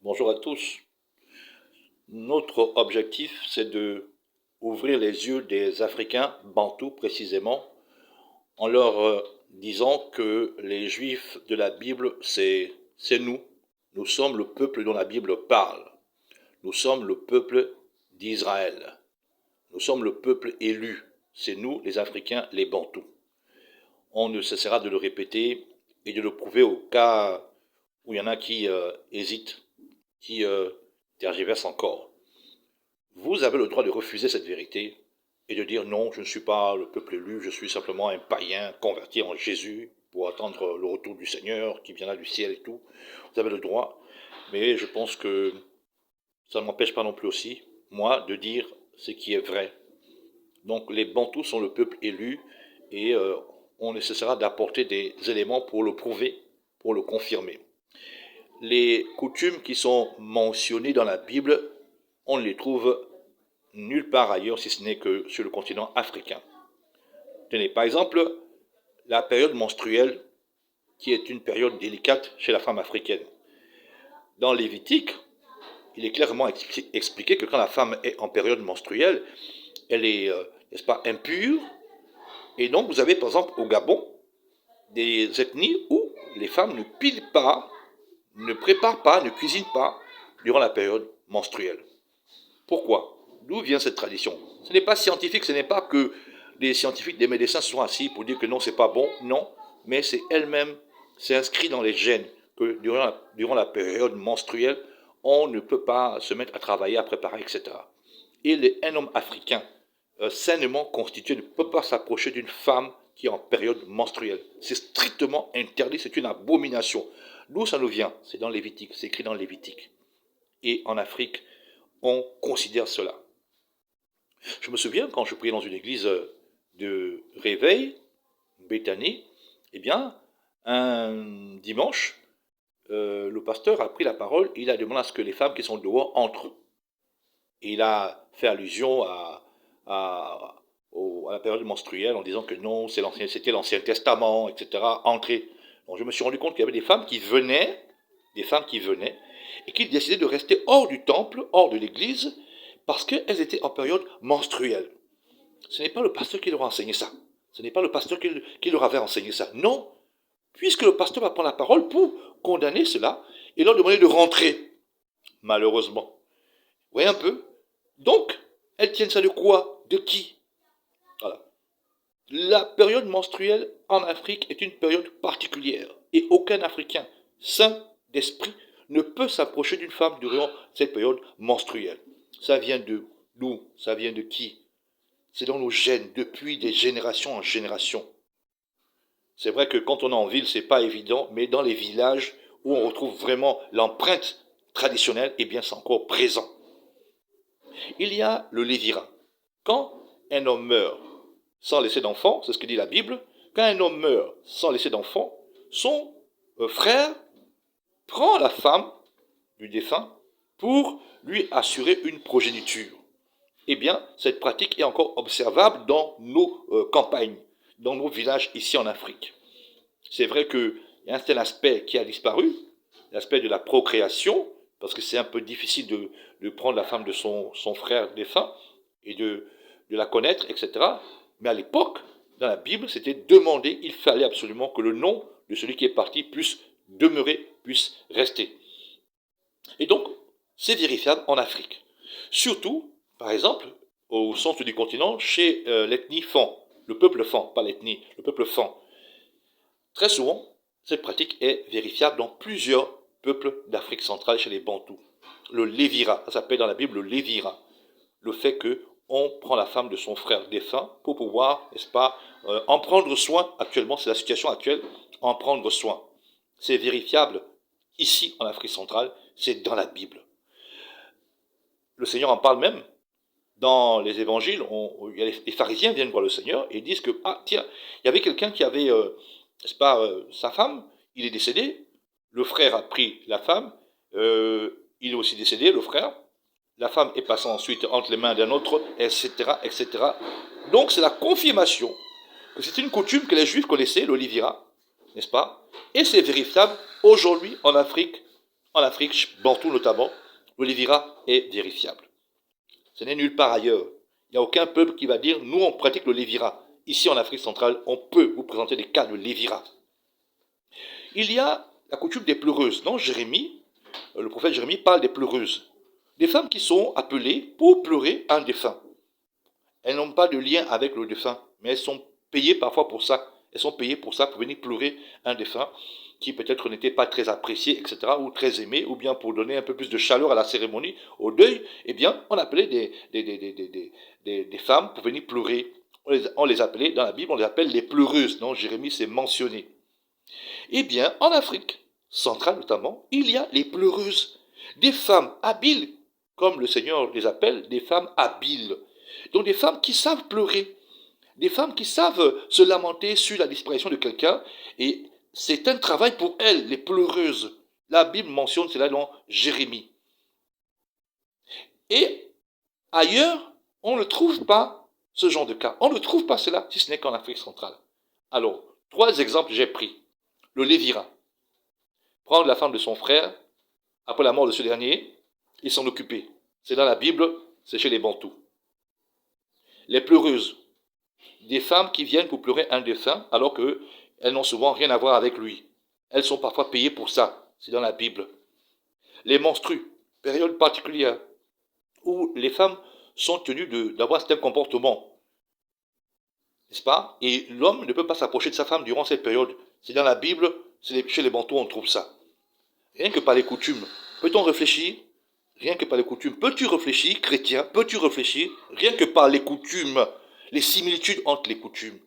Bonjour à tous. Notre objectif, c'est de ouvrir les yeux des Africains, bantous précisément, en leur disant que les Juifs de la Bible, c'est nous. Nous sommes le peuple dont la Bible parle. Nous sommes le peuple d'Israël. Nous sommes le peuple élu. C'est nous, les Africains, les bantous. On ne cessera de le répéter et de le prouver au cas où il y en a qui hésitent, qui tergiversent encore. Vous avez le droit de refuser cette vérité et de dire non, je ne suis pas le peuple élu, je suis simplement un païen converti en Jésus pour attendre le retour du Seigneur qui viendra du ciel et tout. Vous avez le droit, mais je pense que ça ne m'empêche pas non plus aussi, moi, de dire ce qui est vrai. Donc les Bantous sont le peuple élu et on nécessitera d'apporter des éléments pour le prouver, pour le confirmer. Les coutumes qui sont mentionnées dans la Bible, on les trouve nulle part ailleurs si ce n'est que sur le continent africain. Tenez, par exemple, la période menstruelle, qui est une période délicate chez la femme africaine. Dans Lévitique, il est clairement expliqué que quand la femme est en période menstruelle, elle est, n'est-ce pas, impure. Et donc, vous avez, par exemple, au Gabon, des ethnies où les femmes ne pilent pas, ne préparent pas, ne cuisinent pas durant la période menstruelle. Pourquoi? D'où vient cette tradition? Ce n'est pas scientifique, ce n'est pas que des scientifiques, des médecins se sont assis pour dire que non, c'est pas bon, non, mais c'est elle-même, c'est inscrit dans les gènes que durant la période menstruelle, on ne peut pas se mettre à travailler, à préparer, etc. Et un homme africain sainement constitué ne peut pas s'approcher d'une femme qui est en période menstruelle. C'est strictement interdit, c'est une abomination. D'où ça nous vient? C'est dans Lévitique, c'est écrit dans Lévitique. Et en Afrique, on considère cela. Je me souviens quand je priais dans une église de réveil, Béthanie, eh bien, un dimanche, le pasteur a pris la parole et il a demandé à ce que les femmes qui sont dehors entrent. Et il a fait allusion à la période menstruelle en disant que non, c'était l'Ancien Testament, etc. Entrez. Donc je me suis rendu compte qu'il y avait des femmes qui venaient, et qui décidaient de rester hors du temple, hors de l'église, parce qu'elles étaient en période menstruelle. Ce n'est pas le pasteur qui leur a enseigné ça. Ce n'est pas le pasteur qui leur avait enseigné ça. Non, puisque le pasteur va prendre la parole pour condamner cela et leur demander de rentrer. Malheureusement. Vous voyez un peu? Donc, elles tiennent ça de quoi? De qui? Voilà. La période menstruelle en Afrique est une période particulière et aucun Africain sain d'esprit ne peut s'approcher d'une femme durant cette période menstruelle. Ça vient de d'où? Ça vient de qui? C'est dans nos gènes depuis des générations en générations. C'est vrai que quand on est en ville, c'est pas évident, mais dans les villages où on retrouve vraiment l'empreinte traditionnelle, eh bien c'est encore présent. Il y a le lévira. Quand un homme meurt sans laisser d'enfant, c'est ce que dit la Bible, quand un homme meurt sans laisser d'enfant, son frère prend la femme du défunt pour lui assurer une progéniture. Eh bien, cette pratique est encore observable dans nos campagnes, dans nos villages ici en Afrique. C'est vrai qu'il y a un tel aspect qui a disparu, l'aspect de la procréation, parce que c'est un peu difficile de prendre la femme de son frère défunt et de la connaître, etc. Mais à l'époque, dans la Bible, c'était demandé, il fallait absolument que le nom de celui qui est parti puisse demeurer, puisse rester. Et donc, c'est vérifiable en Afrique. Surtout, par exemple, au centre du continent, chez l'ethnie Fan, le peuple Fan, pas l'ethnie, le peuple Fan. Très souvent, cette pratique est vérifiable dans plusieurs peuples d'Afrique centrale chez les Bantous. Le lévira, ça s'appelle dans la Bible le lévira. Le fait qu'on prend la femme de son frère défunt pour pouvoir, n'est-ce pas, en prendre soin, actuellement, c'est la situation actuelle, en prendre soin. C'est vérifiable ici en Afrique centrale, c'est dans la Bible. Le Seigneur en parle même dans les évangiles. Les pharisiens viennent voir le Seigneur et disent que, ah tiens, il y avait quelqu'un qui avait, n'est-ce pas, sa femme, il est décédé, le frère a pris la femme, il est aussi décédé, le frère, la femme est passée ensuite entre les mains d'un autre, etc., etc. Donc c'est la confirmation que c'est une coutume que les Juifs connaissaient, le lévira, n'est-ce pas? Et c'est vérifiable aujourd'hui en Afrique, en Afrique, Bantou notamment, le lévira est vérifiable. Ce n'est nulle part ailleurs. Il n'y a aucun peuple qui va dire, nous on pratique le lévira. Ici en Afrique centrale, on peut vous présenter des cas de lévira. Il y a la coutume des pleureuses. Dans Jérémie, le prophète Jérémie parle des pleureuses. Des femmes qui sont appelées pour pleurer un défunt. Elles n'ont pas de lien avec le défunt, mais elles sont payées parfois pour ça. Elles sont payées pour ça, pour venir pleurer un défunt qui peut-être n'était pas très apprécié, etc., ou très aimé, ou bien pour donner un peu plus de chaleur à la cérémonie, au deuil. Eh bien, on appelait des femmes pour venir pleurer. On les appelait, dans la Bible, on les appelle les pleureuses. Non, Jérémie, c'est mentionné. Eh bien, en Afrique centrale notamment, il y a les pleureuses, des femmes habiles, comme le Seigneur les appelle, des femmes habiles. Donc des femmes qui savent pleurer, des femmes qui savent se lamenter sur la disparition de quelqu'un, et c'est un travail pour elles, les pleureuses. La Bible mentionne cela dans Jérémie. Et ailleurs, on ne trouve pas ce genre de cas. On ne trouve pas cela, si ce n'est qu'en Afrique centrale. Alors, 3 exemples j'ai pris. Le lévira. Prendre la femme de son frère, après la mort de ce dernier, et s'en occuper. C'est dans la Bible, c'est chez les Bantous. Les pleureuses. Des femmes qui viennent pour pleurer un défunt, alors qu'elles n'ont souvent rien à voir avec lui. Elles sont parfois payées pour ça. C'est dans la Bible. Les menstrues. Période particulière où les femmes sont tenues d'avoir certains comportements. N'est-ce pas? Et l'homme ne peut pas s'approcher de sa femme durant cette période. C'est dans la Bible, chez les Bantous, on trouve ça. Rien que par les coutumes. Peut-on réfléchir? Rien que par les coutumes. Peux-tu réfléchir, chrétien? Peux-tu réfléchir? Rien que par les coutumes. Les similitudes entre les coutumes.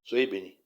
Soyez bénis.